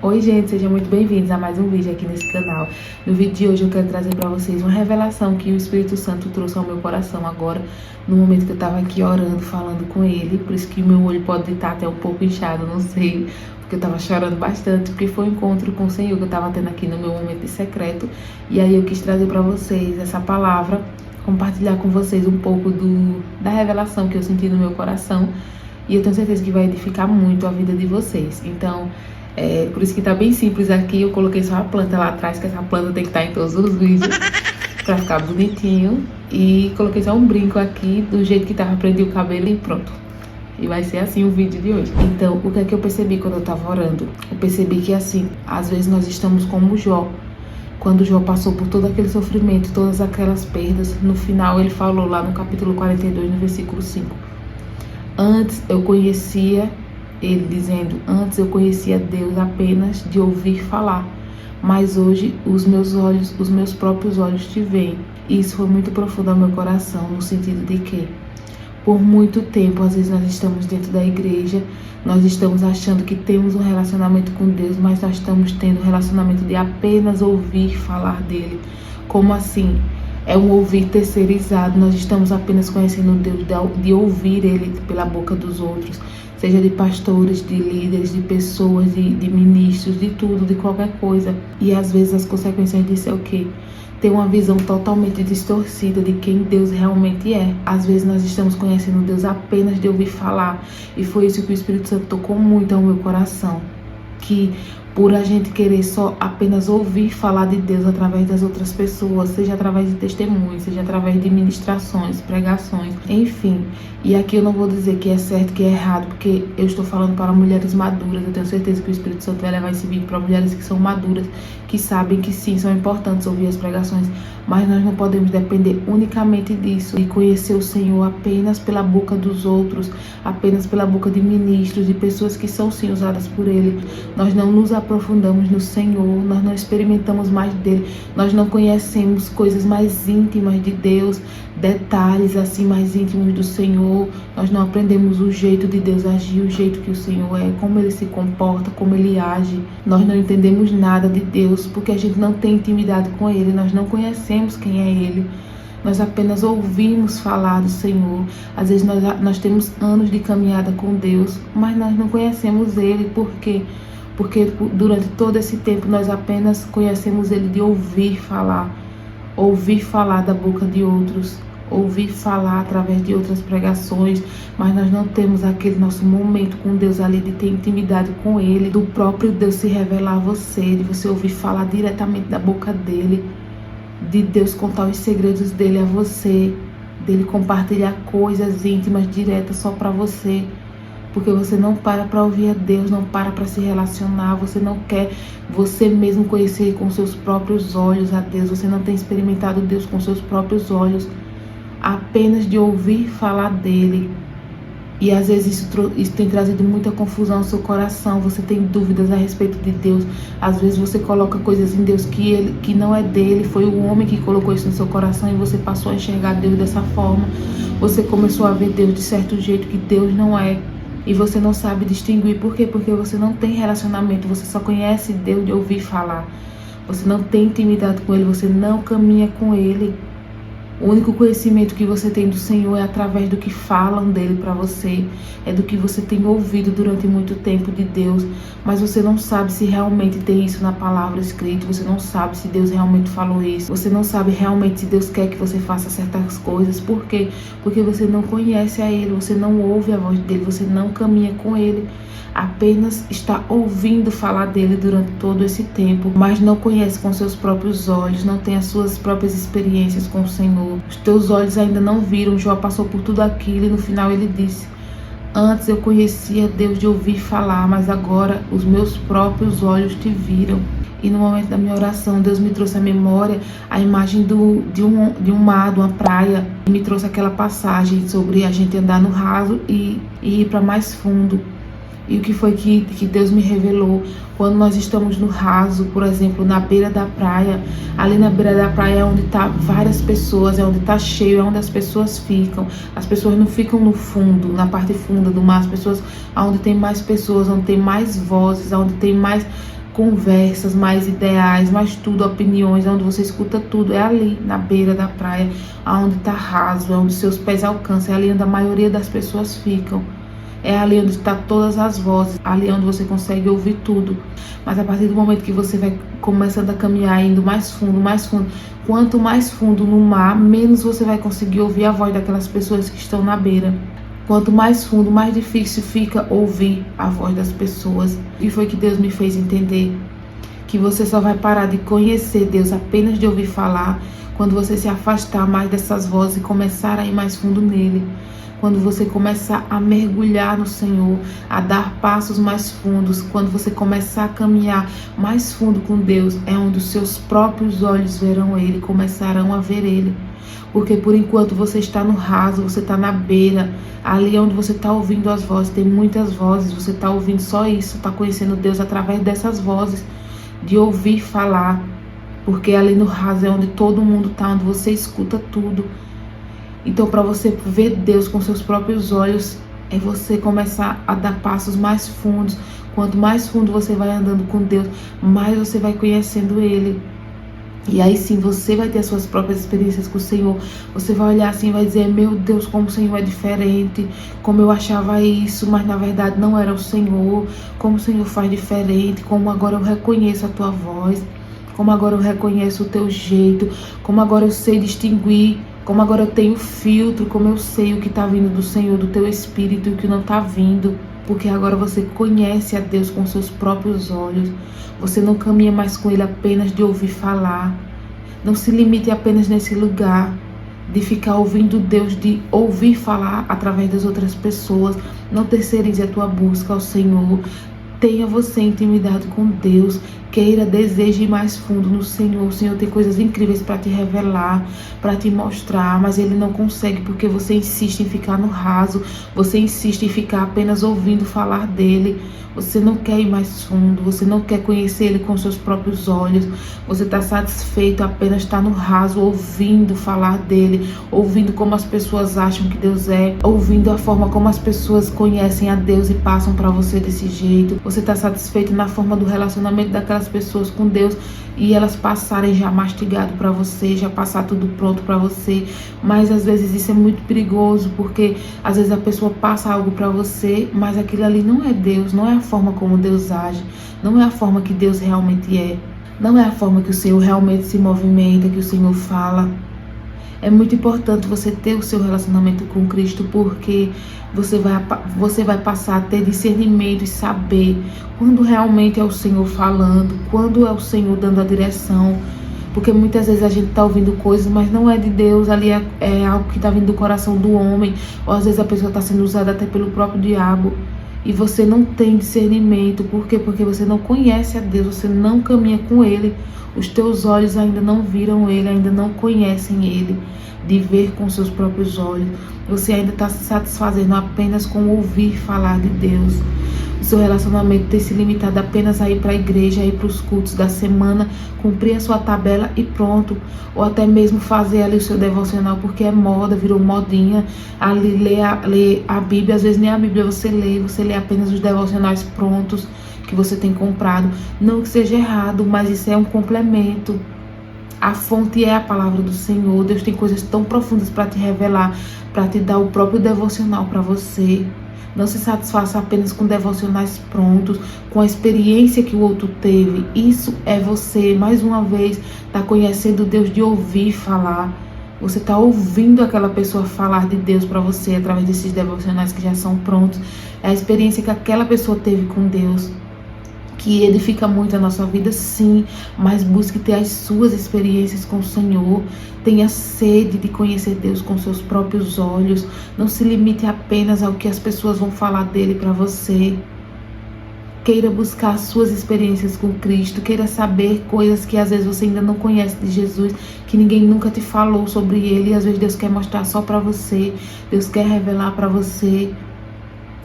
Oi gente, sejam muito bem-vindos a mais um vídeo aqui nesse canal. No vídeo de hoje eu quero trazer para vocês uma revelação que o Espírito Santo trouxe ao meu coração agora, no momento que eu estava aqui orando, falando com ele. Por isso que o meu olho pode estar até um pouco inchado, não sei, porque eu estava chorando bastante, porque foi um encontro com o Senhor que eu estava tendo aqui no meu momento de secreto. E aí eu quis trazer para vocês essa palavra, compartilhar com vocês um pouco da revelação que eu senti no meu coração. E eu tenho certeza que vai edificar muito a vida de vocês. Então, por isso que tá bem simples aqui. Eu coloquei só a planta lá atrás, que essa planta tem que estar em todos os vídeos pra ficar bonitinho. E coloquei só um brinco aqui, do jeito que tava, prendi o cabelo e pronto. E vai ser assim o vídeo de hoje. Então, o que é que eu percebi quando eu tava orando? Eu percebi que assim, às vezes nós estamos como Jó. Quando Jó passou por todo aquele sofrimento, todas aquelas perdas, no final ele falou lá no capítulo 42, no versículo 5. Antes eu conhecia, ele dizendo, antes eu conhecia Deus apenas de ouvir falar, mas hoje os meus próprios olhos te veem. E isso foi muito profundo ao meu coração, no sentido de que, por muito tempo, às vezes nós estamos dentro da igreja, nós estamos achando que temos um relacionamento com Deus, mas nós estamos tendo um relacionamento de apenas ouvir falar dele. Como assim? É um ouvir terceirizado, nós estamos apenas conhecendo Deus de ouvir Ele pela boca dos outros, seja de pastores, de líderes, de pessoas, de ministros, de tudo, de qualquer coisa. E às vezes as consequências disso é o quê? Ter uma visão totalmente distorcida de quem Deus realmente é. Às vezes nós estamos conhecendo Deus apenas de ouvir falar, e foi isso que o Espírito Santo tocou muito ao meu coração, que por a gente querer só apenas ouvir falar de Deus através das outras pessoas, seja através de testemunhos, seja através de ministrações, pregações, enfim. E aqui eu não vou dizer que é certo, que é errado, porque eu estou falando para mulheres maduras. Eu tenho certeza que o Espírito Santo vai levar esse vídeo para mulheres que são maduras, que sabem que sim, são importantes ouvir as pregações, mas nós não podemos depender unicamente disso, e conhecer o Senhor apenas pela boca dos outros, apenas pela boca de ministros, de pessoas que são sim usadas por Ele. Nós não nos aprofundamos no Senhor, nós não experimentamos mais dele, nós não conhecemos coisas mais íntimas de Deus, detalhes assim mais íntimos do Senhor. Nós não aprendemos o jeito de Deus agir, o jeito que o Senhor é, como Ele se comporta, como Ele age. Nós não entendemos nada de Deus porque a gente não tem intimidade com Ele, nós não conhecemos quem é Ele. Nós apenas ouvimos falar do Senhor. Às vezes nós temos anos de caminhada com Deus, mas nós não conhecemos Ele. Por quê? Porque durante todo esse tempo nós apenas conhecemos Ele de ouvir falar da boca de outros, ouvir falar através de outras pregações, mas nós não temos aquele nosso momento com Deus ali, de ter intimidade com Ele, do próprio Deus se revelar a você, de você ouvir falar diretamente da boca dEle, de Deus contar os segredos dEle a você, dEle compartilhar coisas íntimas diretas só para você. Porque você não para ouvir a Deus, não para se relacionar, você não quer você mesmo conhecer com seus próprios olhos a Deus, você não tem experimentado Deus com seus próprios olhos, apenas de ouvir falar dele. E às vezes isso tem trazido muita confusão ao seu coração, você tem dúvidas a respeito de Deus. Às vezes você coloca coisas em Deus que não é dele, foi o homem que colocou isso no seu coração, e você passou a enxergar Deus dessa forma. Você começou a ver Deus de certo jeito que Deus não é. E você não sabe distinguir. Por quê? Porque você não tem relacionamento, você só conhece Deus de ouvir falar. Você não tem intimidade com Ele, você não caminha com Ele. O único conhecimento que você tem do Senhor é através do que falam dele para você, é do que você tem ouvido durante muito tempo de Deus, mas você não sabe se realmente tem isso na palavra escrita, você não sabe se Deus realmente falou isso, você não sabe realmente se Deus quer que você faça certas coisas. Por quê? Porque você não conhece a Ele, você não ouve a voz dele, você não caminha com Ele, apenas está ouvindo falar dele durante todo esse tempo, mas não conhece com seus próprios olhos, não tem as suas próprias experiências com o Senhor. Os teus olhos ainda não viram. Jó passou por tudo aquilo e no final ele disse: antes eu conhecia Deus de ouvir falar, mas agora os meus próprios olhos te viram. E no momento da minha oração, Deus me trouxe à memória a imagem de um mar, de uma praia, e me trouxe aquela passagem sobre a gente andar no raso e ir para mais fundo. E o que foi que Deus me revelou? Quando nós estamos no raso, por exemplo, na beira da praia, ali na beira da praia é onde tá várias pessoas, é onde tá cheio, é onde as pessoas ficam. As pessoas não ficam no fundo, na parte funda do mar, as pessoas, onde tem mais pessoas, onde tem mais vozes, onde tem mais conversas, mais ideais, mais tudo, opiniões, onde você escuta tudo, é ali, na beira da praia, onde está raso, é onde seus pés alcançam, é ali onde a maioria das pessoas ficam. É ali onde está todas as vozes, ali onde você consegue ouvir tudo. Mas a partir do momento que você vai começando a caminhar, indo mais fundo, quanto mais fundo no mar, menos você vai conseguir ouvir a voz daquelas pessoas que estão na beira. Quanto mais fundo, mais difícil fica ouvir a voz das pessoas. E foi que Deus me fez entender que você só vai parar de conhecer Deus apenas de ouvir falar quando você se afastar mais dessas vozes e começar a ir mais fundo nele. Quando você começar a mergulhar no Senhor, a dar passos mais fundos, quando você começar a caminhar mais fundo com Deus, é onde os seus próprios olhos verão Ele, começarão a ver Ele. Porque por enquanto você está no raso, você está na beira, ali onde você está ouvindo as vozes, tem muitas vozes, você está ouvindo só isso, está conhecendo Deus através dessas vozes, de ouvir falar, porque ali no raso é onde todo mundo está, onde você escuta tudo. Então, para você ver Deus com seus próprios olhos, é você começar a dar passos mais fundos. Quanto mais fundo você vai andando com Deus, mais você vai conhecendo Ele. E aí sim, você vai ter as suas próprias experiências com o Senhor. Você vai olhar assim e vai dizer, meu Deus, como o Senhor é diferente. Como eu achava isso, mas na verdade não era o Senhor. Como o Senhor faz diferente. Como agora eu reconheço a tua voz. Como agora eu reconheço o teu jeito. Como agora eu sei distinguir. Como agora eu tenho filtro, como eu sei o que está vindo do Senhor, do teu Espírito e o que não está vindo. Porque agora você conhece a Deus com seus próprios olhos. Você não caminha mais com Ele apenas de ouvir falar. Não se limite apenas nesse lugar de ficar ouvindo Deus, de ouvir falar através das outras pessoas. Não terceirize a tua busca ao Senhor. Tenha você intimidade com Deus. Queira, deseje ir mais fundo no Senhor. O Senhor tem coisas incríveis para te revelar, para te mostrar, mas Ele não consegue porque você insiste em ficar no raso. Você insiste em ficar apenas ouvindo falar dEle. Você não quer ir mais fundo, você não quer conhecer Ele com seus próprios olhos. Você está satisfeito apenas estar no raso, ouvindo falar dEle, ouvindo como as pessoas acham que Deus é, ouvindo a forma como as pessoas conhecem a Deus e passam para você desse jeito. Você está satisfeito na forma do relacionamento daquelas pessoas com Deus e elas passarem já mastigado para você, já passar tudo pronto para você. Mas às vezes isso é muito perigoso, porque às vezes a pessoa passa algo para você, mas aquilo ali não é Deus, não é a forma como Deus age, não é a forma que Deus realmente é, não é a forma que o Senhor realmente se movimenta, que o Senhor fala. É muito importante você ter o seu relacionamento com Cristo, porque você vai passar a ter discernimento e saber quando realmente é o Senhor falando, quando é o Senhor dando a direção. Porque muitas vezes a gente está ouvindo coisas, mas não é de Deus, ali é algo que está vindo do coração do homem, ou às vezes a pessoa está sendo usada até pelo próprio diabo. E você não tem discernimento. Por quê? Porque você não conhece a Deus, você não caminha com Ele. Os teus olhos ainda não viram Ele, ainda não conhecem Ele, de ver com seus próprios olhos. Você ainda está se satisfazendo apenas com ouvir falar de Deus. O seu relacionamento tem se limitado apenas a ir para a igreja, a ir para os cultos da semana, cumprir a sua tabela e pronto. Ou até mesmo fazer ali o seu devocional, porque é moda, virou modinha. Ali ler a Bíblia, às vezes nem a Bíblia você lê apenas os devocionais prontos que você tem comprado. Não que seja errado, mas isso é um complemento. A fonte é a palavra do Senhor. Deus tem coisas tão profundas para te revelar, para te dar o próprio devocional para você. Não se satisfaça apenas com devocionais prontos, com a experiência que o outro teve. Isso é você, mais uma vez, está conhecendo Deus de ouvir falar. Você está ouvindo aquela pessoa falar de Deus para você através desses devocionais que já são prontos. É a experiência que aquela pessoa teve com Deus, que edifica muito a nossa vida, sim, mas busque ter as suas experiências com o Senhor. Tenha sede de conhecer Deus com seus próprios olhos. Não se limite apenas ao que as pessoas vão falar dele para você. Queira buscar as suas experiências com Cristo. Queira saber coisas que às vezes você ainda não conhece de Jesus, que ninguém nunca te falou sobre ele. E às vezes Deus quer mostrar só para você. Deus quer revelar para você.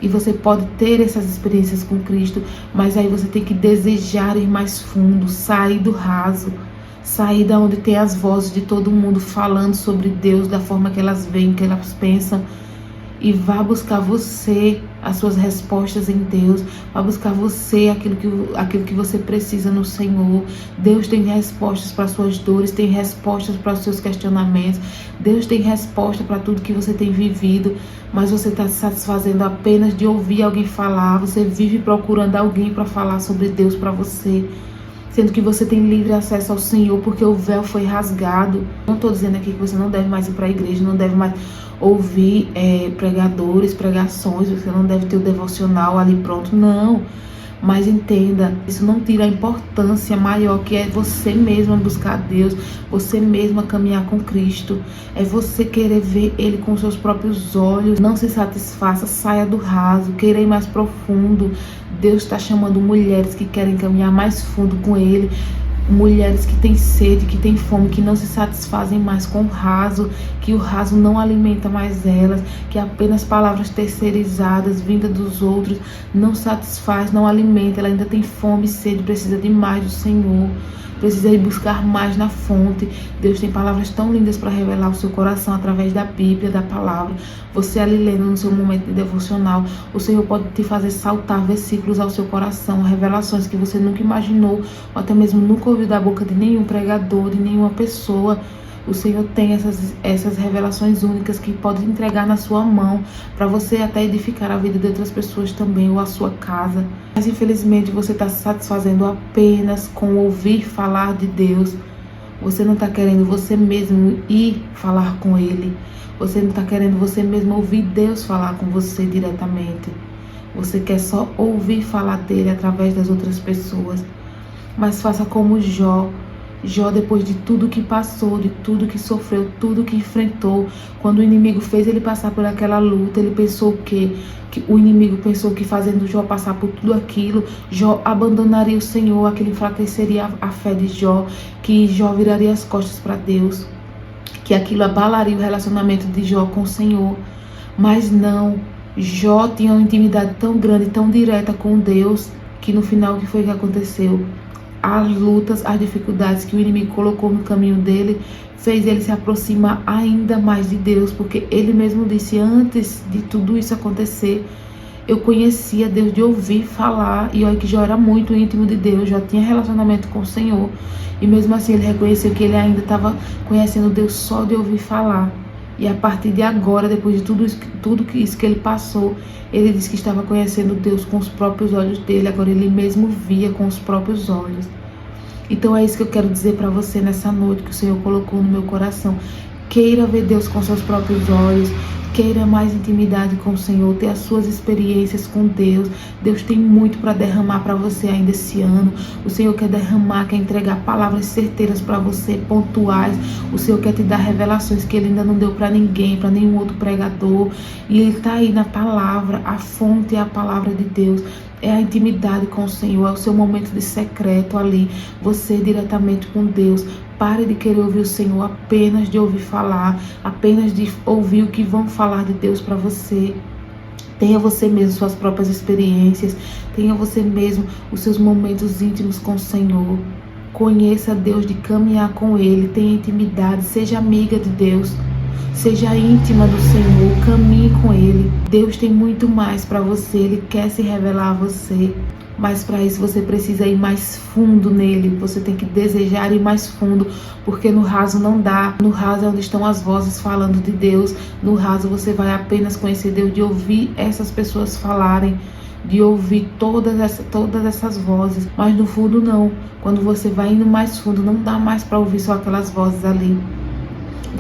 E você pode ter essas experiências com Cristo, mas aí você tem que desejar ir mais fundo, sair do raso, sair da onde tem as vozes de todo mundo falando sobre Deus, da forma que elas veem, que elas pensam. e vá buscar você, as suas respostas em Deus. Vá buscar você, aquilo que você precisa no Senhor. Deus tem respostas para suas dores, tem respostas para os seus questionamentos. Deus tem resposta para tudo que você tem vivido, mas você está se satisfazendo apenas de ouvir alguém falar. Você vive procurando alguém para falar sobre Deus para você, sendo que você tem livre acesso ao Senhor, porque o véu foi rasgado. Não estou dizendo aqui que você não deve mais ir para a igreja, não deve mais ouvir pregadores, pregações, você não deve ter o devocional ali pronto, não. Mas entenda, isso não tira a importância maior, que é você mesma buscar Deus, você mesma caminhar com Cristo. É você querer ver Ele com seus próprios olhos. Não se satisfaça, saia do raso, queira ir mais profundo. Deus está chamando mulheres que querem caminhar mais fundo com Ele. Mulheres que têm sede, que têm fome, que não se satisfazem mais com o raso, que o raso não alimenta mais elas, que apenas palavras terceirizadas, vindas dos outros, não satisfaz, não alimenta. Ela ainda tem fome e sede, precisa de mais do Senhor, precisa ir buscar mais na fonte. Deus tem palavras tão lindas para revelar o seu coração através da Bíblia, da palavra. Você ali lendo no seu momento de devocional, o Senhor pode te fazer saltar versículos ao seu coração, revelações que você nunca imaginou, ou até mesmo nunca ouviu da boca de nenhum pregador, de nenhuma pessoa. O Senhor tem essas revelações únicas que pode entregar na sua mão, para você até edificar a vida de outras pessoas também, ou a sua casa. Mas infelizmente você está se satisfazendo apenas com ouvir falar de Deus. Você não está querendo você mesmo ir falar com Ele. Você não está querendo você mesmo ouvir Deus falar com você diretamente. Você quer só ouvir falar dele através das outras pessoas. Mas faça como Jó. Jó, depois de tudo que passou, de tudo que sofreu, tudo que enfrentou, quando o inimigo fez ele passar por aquela luta, ele pensou que o inimigo pensou que fazendo Jó passar por tudo aquilo, Jó abandonaria o Senhor, aquilo enfraqueceria a fé de Jó, que Jó viraria as costas para Deus, que aquilo abalaria o relacionamento de Jó com o Senhor. Mas não, Jó tinha uma intimidade tão grande, tão direta com Deus, que no final o que foi que aconteceu? As lutas, as dificuldades que o inimigo colocou no caminho dele, fez ele se aproximar ainda mais de Deus, porque ele mesmo disse, antes de tudo isso acontecer, eu conhecia Deus de ouvir falar, e olha que Jó era muito íntimo de Deus, já tinha relacionamento com o Senhor, e mesmo assim ele reconheceu que ele ainda estava conhecendo Deus só de ouvir falar. E a partir de agora, depois de tudo isso que ele passou, ele disse que estava conhecendo Deus com os próprios olhos dele. Agora ele mesmo via com os próprios olhos. Então é isso que eu quero dizer para você nessa noite, que o Senhor colocou no meu coração. Queira ver Deus com seus próprios olhos. Queira mais intimidade com o Senhor, ter as suas experiências com Deus. Deus tem muito para derramar para você ainda esse ano. O Senhor quer derramar, quer entregar palavras certeiras para você, pontuais. O Senhor quer te dar revelações que Ele ainda não deu para ninguém, para nenhum outro pregador. E Ele está aí na palavra, a fonte é a palavra de Deus. É a intimidade com o Senhor, é o seu momento de secreto ali, você diretamente com Deus. Pare de querer ouvir o Senhor apenas de ouvir falar, apenas de ouvir o que vão falar de Deus para você. Tenha você mesmo suas próprias experiências, tenha você mesmo os seus momentos íntimos com o Senhor. Conheça Deus, de caminhar com Ele, tenha intimidade, seja amiga de Deus. Seja íntima do Senhor, caminhe com Ele. Deus tem muito mais para você, Ele quer se revelar a você. Mas para isso você precisa ir mais fundo nele, você tem que desejar ir mais fundo, porque no raso não dá. No raso é onde estão as vozes falando de Deus. No raso você vai apenas conhecer Deus de ouvir essas pessoas falarem, de ouvir todas essas vozes. Mas no fundo não, quando você vai indo mais fundo, não dá mais para ouvir só aquelas vozes ali.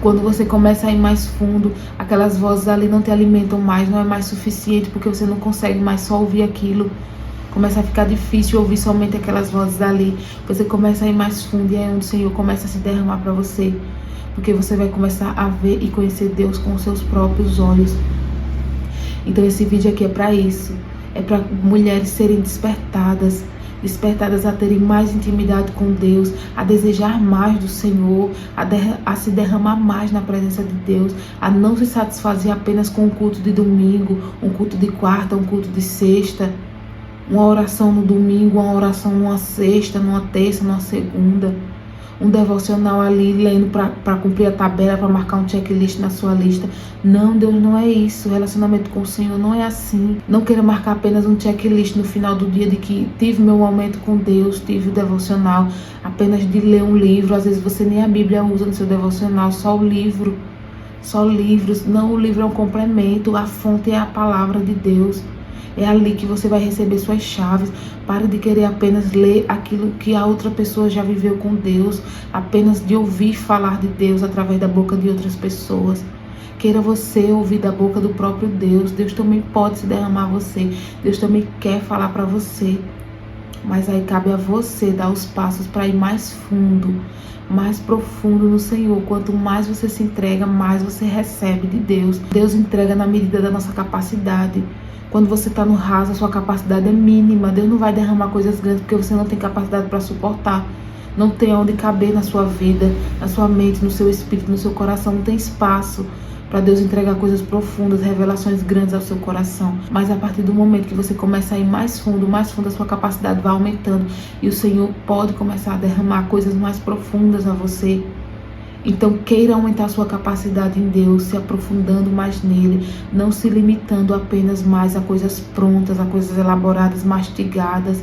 Quando você começa a ir mais fundo, aquelas vozes ali não te alimentam mais, não é mais suficiente, porque você não consegue mais só ouvir aquilo. Começa a ficar difícil ouvir somente aquelas vozes ali. Você começa a ir mais fundo, e é onde o Senhor começa a se derramar para você. Porque você vai começar a ver e conhecer Deus com os seus próprios olhos. Então esse vídeo aqui é para isso. É para mulheres serem despertadas a terem mais intimidade com Deus, a desejar mais do Senhor, a se derramar mais na presença de Deus, a não se satisfazer apenas com um culto de domingo, um culto de quarta, um culto de sexta, uma oração no domingo, uma oração numa sexta, numa terça, numa segunda. um devocional ali, lendo para cumprir a tabela, para marcar um checklist na sua lista. Não, Deus não é isso. O relacionamento com o Senhor não é assim. Não queira marcar apenas um checklist no final do dia de que tive meu momento com Deus, tive o devocional, apenas de ler um livro. Às vezes você nem a Bíblia usa no seu devocional, só o livro. Só livros. Não, o livro é um complemento. A fonte é a palavra de Deus. É ali que você vai receber suas chaves. Pare de querer apenas ler aquilo que a outra pessoa já viveu com Deus, apenas de ouvir falar de Deus através da boca de outras pessoas. Queira você ouvir da boca do próprio Deus. Deus também pode se derramar a você. Deus também quer falar para você. Mas aí cabe a você dar os passos para ir mais fundo, mais profundo no Senhor. Quanto mais você se entrega, mais você recebe de Deus. Deus entrega na medida da nossa capacidade. Quando você está no raso, a sua capacidade é mínima. Deus não vai derramar coisas grandes porque você não tem capacidade para suportar. Não tem onde caber na sua vida, na sua mente, no seu espírito, no seu coração. Não tem espaço para Deus entregar coisas profundas, revelações grandes ao seu coração. Mas a partir do momento que você começa a ir mais fundo, a sua capacidade vai aumentando. E o Senhor pode começar a derramar coisas mais profundas a você. Então queira aumentar a sua capacidade em Deus, se aprofundando mais nele, não se limitando apenas mais a coisas prontas, a coisas elaboradas, mastigadas.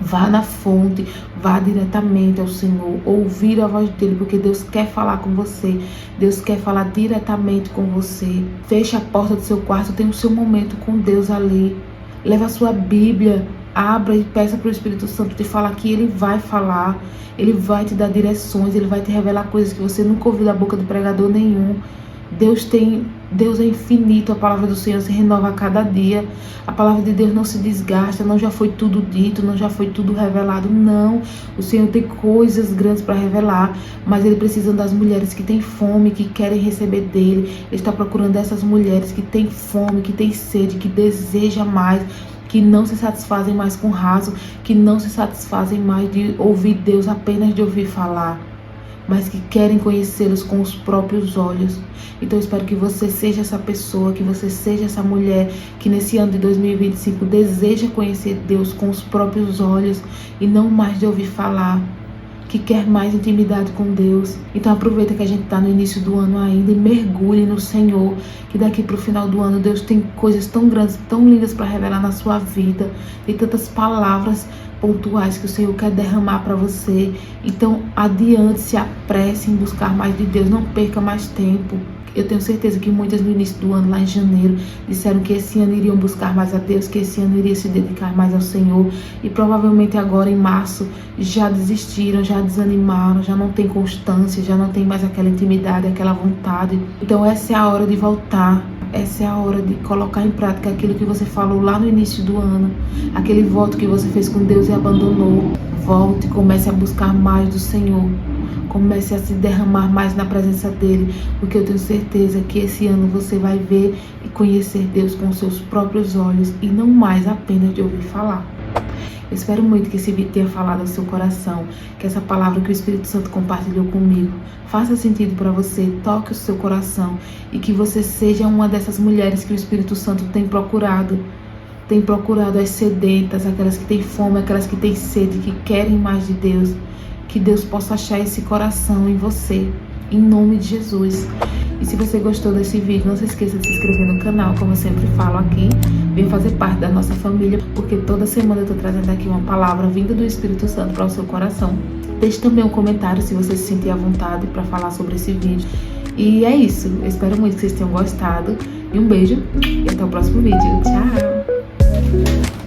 Vá na fonte, vá diretamente ao Senhor, ouvir a voz dele, porque Deus quer falar com você, Deus quer falar diretamente com você. Feche a porta do seu quarto, tenha o seu momento com Deus ali. Leva a sua Bíblia, abra e peça para o Espírito Santo te falar que ele vai falar, ele vai te dar direções, ele vai te revelar coisas que você nunca ouviu da boca de pregador nenhum. Deus é infinito, a palavra do Senhor se renova a cada dia. A palavra de Deus não se desgasta, não já foi tudo dito, não já foi tudo revelado, não. O Senhor tem coisas grandes para revelar, mas Ele precisa das mulheres que têm fome, que querem receber dEle. Ele está procurando essas mulheres que têm fome, que têm sede, que desejam mais, que não se satisfazem mais com raso, que não se satisfazem mais de ouvir Deus apenas de ouvir falar, mas que querem conhecê-los com os próprios olhos. Então eu espero que você seja essa pessoa, que você seja essa mulher que nesse ano de 2025 deseja conhecer Deus com os próprios olhos e não mais de ouvir falar, que quer mais intimidade com Deus. Então aproveita que a gente está no início do ano ainda e mergulhe no Senhor, que daqui para o final do ano Deus tem coisas tão grandes, tão lindas para revelar na sua vida, tem tantas palavras pontuais que o Senhor quer derramar para você. Então adiante, se apresse em buscar mais de Deus, não perca mais tempo. Eu tenho certeza que muitas no início do ano, lá em janeiro, disseram que esse ano iriam buscar mais a Deus, que esse ano iria se dedicar mais ao Senhor. E provavelmente agora em março já desistiram, já desanimaram, já não tem constância, já não tem mais aquela intimidade, aquela vontade. Então essa é a hora de voltar. Essa é a hora de colocar em prática aquilo que você falou lá no início do ano, aquele voto que você fez com Deus e abandonou. Volte e comece a buscar mais do Senhor. Comece a se derramar mais na presença dEle, porque eu tenho certeza que esse ano você vai ver e conhecer Deus com seus próprios olhos e não mais apenas de ouvir falar. Eu espero muito que esse vídeo tenha falado ao seu coração, que essa palavra que o Espírito Santo compartilhou comigo faça sentido para você, toque o seu coração e que você seja uma dessas mulheres que o Espírito Santo tem procurado as sedentas, aquelas que têm fome, aquelas que têm sede, que querem mais de Deus. Que Deus possa achar esse coração em você, em nome de Jesus. E se você gostou desse vídeo, não se esqueça de se inscrever no canal, como eu sempre falo aqui. Venha fazer parte da nossa família, porque toda semana eu estou trazendo aqui uma palavra vinda do Espírito Santo para o seu coração. Deixe também um comentário se você se sentir à vontade para falar sobre esse vídeo. E é isso, eu espero muito que vocês tenham gostado. E um beijo e até o próximo vídeo. Tchau!